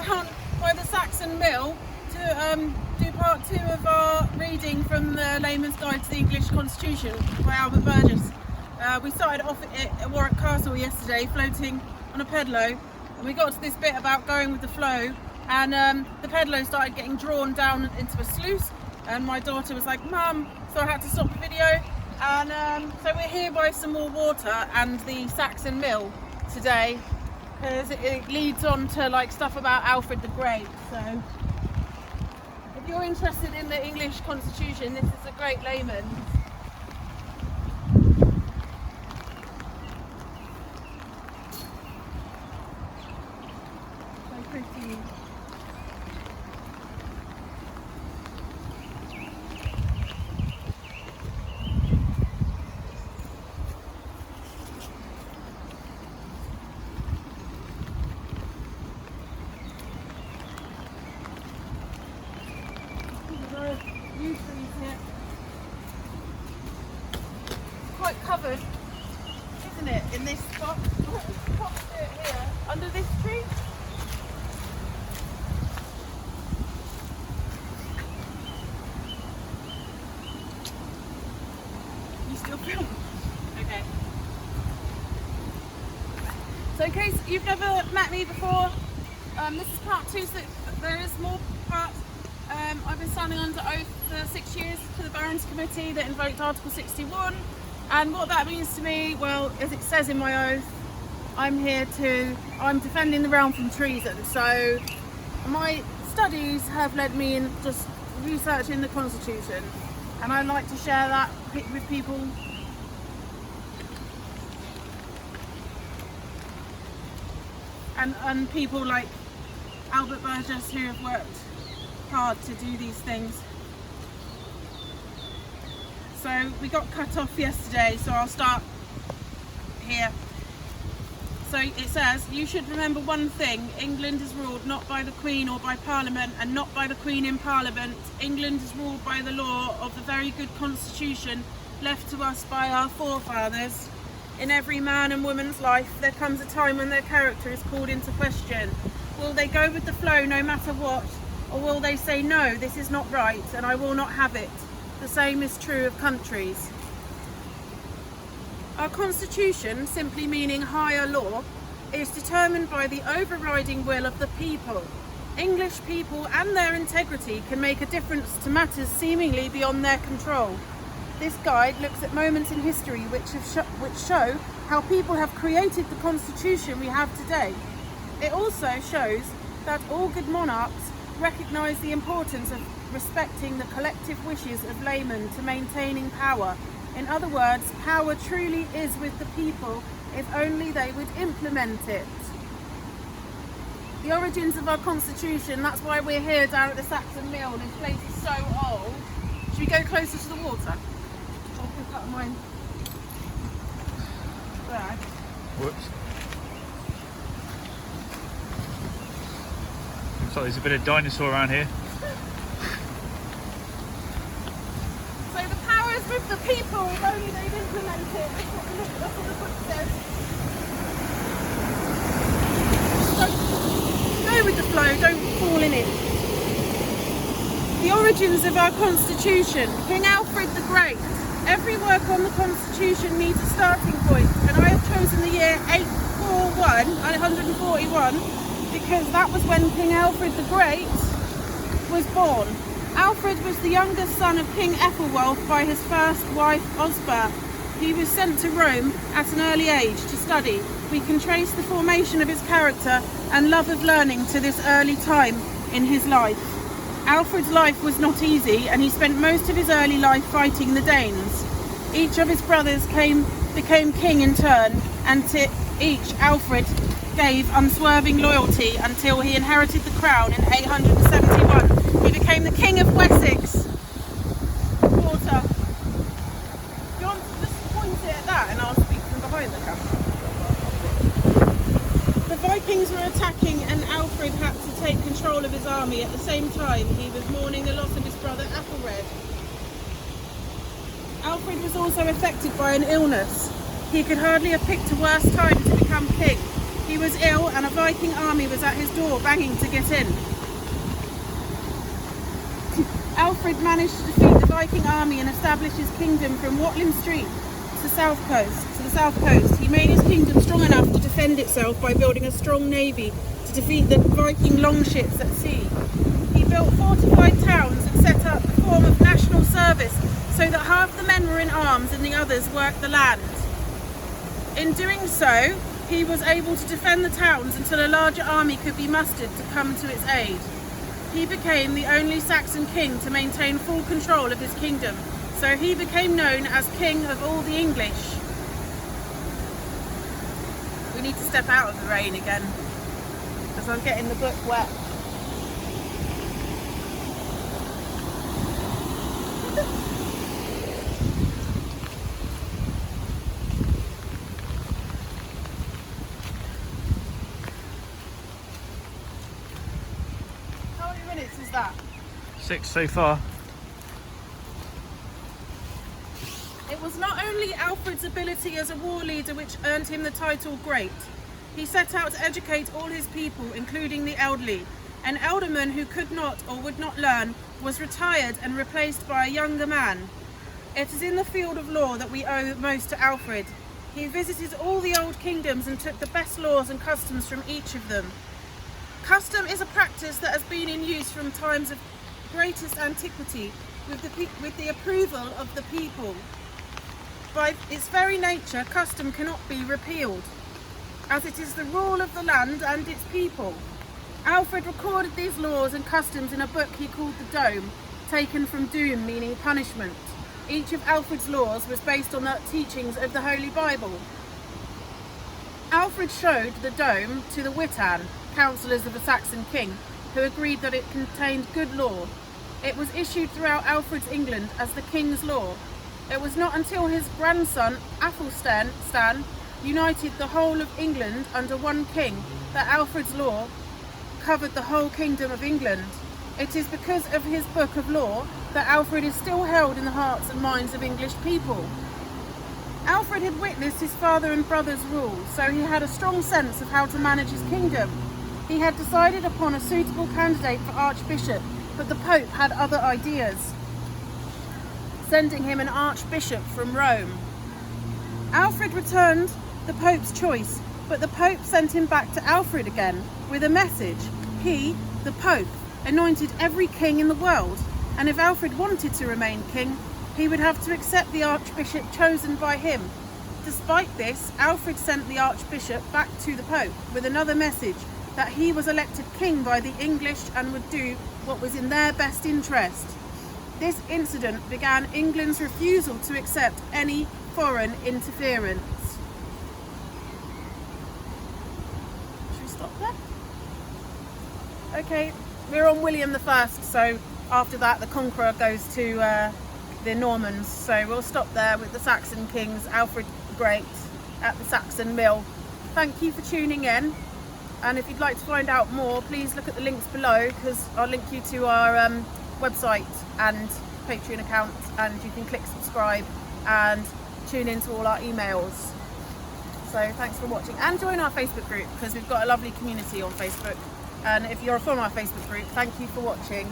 down by the Saxon Mill to do part 2 of our reading from the Layman's Guide to the English Constitution by Albert Burgess. We started off at Warwick Castle yesterday, floating on a pedalo, and we got to this bit about going with the flow, and the pedalo started getting drawn down into a sluice, and my daughter was like, "Mum," so I had to stop the video, and so we're here by some more water and the Saxon Mill today, because it leads on to like stuff about Alfred the Great. So if you're interested in the English Constitution, this is a great layman. So pretty. Quite covered, isn't it, in this spot? Let's do it here, under this tree. You still film? Okay. So in case you've never met me before, this is part 2, so there is more parts. I've been standing under oath for 6 years for the Barons Committee that invoked Article 61, and what that means to me, well, as it says in my oath, I'm defending the realm from treason. So my studies have led me in just researching the Constitution, and I'd like to share that with people. And people like Albert Burgess, who have worked hard to do these things. So we got cut off yesterday, so I'll start here. So it says, "You should remember one thing: England is ruled not by the Queen or by Parliament, and not by the Queen in Parliament. England is ruled by the law of the very good Constitution left to us by our forefathers. In every man and woman's life there comes a time when their character is called into question. Will they go with the flow no matter what? Or will they say, no, this is not right and I will not have it? The same is true of countries." Our Constitution, simply meaning higher law, is determined by the overriding will of the people. English people and their integrity can make a difference to matters seemingly beyond their control. This guide looks at moments in history which show how people have created the Constitution we have today. It also shows that all good monarchs recognise the importance of respecting the collective wishes of laymen to maintaining power. In other words, power truly is with the people if only they would implement it. The origins of our Constitution, that's why we're here down at the Saxon Mill. This place is so old. Should we go closer to the water? I'll pick up my bag. Whoops. Looks like there's a bit of dinosaur around here. So the power is with the people if only they'd implement it. That's what the book says. So go with the flow, don't fall in it. The origins of our Constitution. King Alfred the Great. Every work on the Constitution needs a starting point, and I have chosen the year 141, because that was when King Alfred the Great was born. Alfred was the youngest son of King Ethelwulf by his first wife Osburh. He was sent to Rome at an early age to study. We can trace the formation of his character and love of learning to this early time in his life. Alfred's life was not easy, and he spent most of his early life fighting the Danes. Each of his brothers became king in turn, and to each Alfred gave unswerving loyalty until he inherited the crown in 871. He became the King of Wessex. Water. Do you want to just point it at that and I'll speak from behind the camera? The Vikings were attacking and Alfred had to take control of his army. At the same time, he was mourning the loss of his brother Ethelred. Alfred was also affected by an illness. He could hardly have picked a worse time to become king. He He was ill and a Viking army was at his door banging to get in. Alfred managed to defeat the Viking army and establish his kingdom from Watling Street to the south coast. He made his kingdom strong enough to defend itself by building a strong navy to defeat the Viking longships at sea. He built fortified towns and set up a form of national service so that half the men were in arms and the others worked the land. In doing so, he was able to defend the towns until a larger army could be mustered to come to its aid. He became the only Saxon king to maintain full control of his kingdom, so he became known as King of all the English. We need to step out of the rain again, because I'm getting the book wet. How many minutes is that? 6 so far. It was not only Alfred's ability as a war leader which earned him the title Great. He set out to educate all his people, including the elderly. An elderman who could not or would not learn was retired and replaced by a younger man. It is in the field of law that we owe most to Alfred. He visited all the old kingdoms and took the best laws and customs from each of them. Custom is a practice that has been in use from times of greatest antiquity with the approval of the people. By its very nature, custom cannot be repealed, as it is the rule of the land and its people. Alfred recorded these laws and customs in a book he called the Dome, taken from doom, meaning punishment. Each of Alfred's laws was based on the teachings of the Holy Bible. Alfred showed the Dome to the Witan, councillors of the Saxon king, who agreed that it contained good law. It was issued throughout Alfred's England as the King's Law. It was not until his grandson, Athelstan, united the whole of England under one king that Alfred's law covered the whole kingdom of England. It is because of his book of law that Alfred is still held in the hearts and minds of English people. Alfred had witnessed his father and brother's rule, so he had a strong sense of how to manage his kingdom. He had decided upon a suitable candidate for archbishop, but the Pope had other ideas, sending him an archbishop from Rome. Alfred returned the Pope's choice, but the Pope sent him back to Alfred again with a message. He, the Pope, anointed every king in the world, and if Alfred wanted to remain king, he would have to accept the archbishop chosen by him. Despite this, Alfred sent the archbishop back to the Pope with another message, that he was elected king by the English and would do what was in their best interest. This incident began England's refusal to accept any foreign interference. Should we stop there? Okay, we're on William I, so after that the Conqueror goes to the Normans, so we'll stop there with the Saxon kings, Alfred the Great at the Saxon Mill. Thank you for tuning in, and if you'd like to find out more, please look at the links below, because I'll link you to our website and Patreon account, and you can click subscribe and tune into all our emails. So thanks for watching, and join our Facebook group, because we've got a lovely community on Facebook. And if you're from our Facebook group, thank you for watching.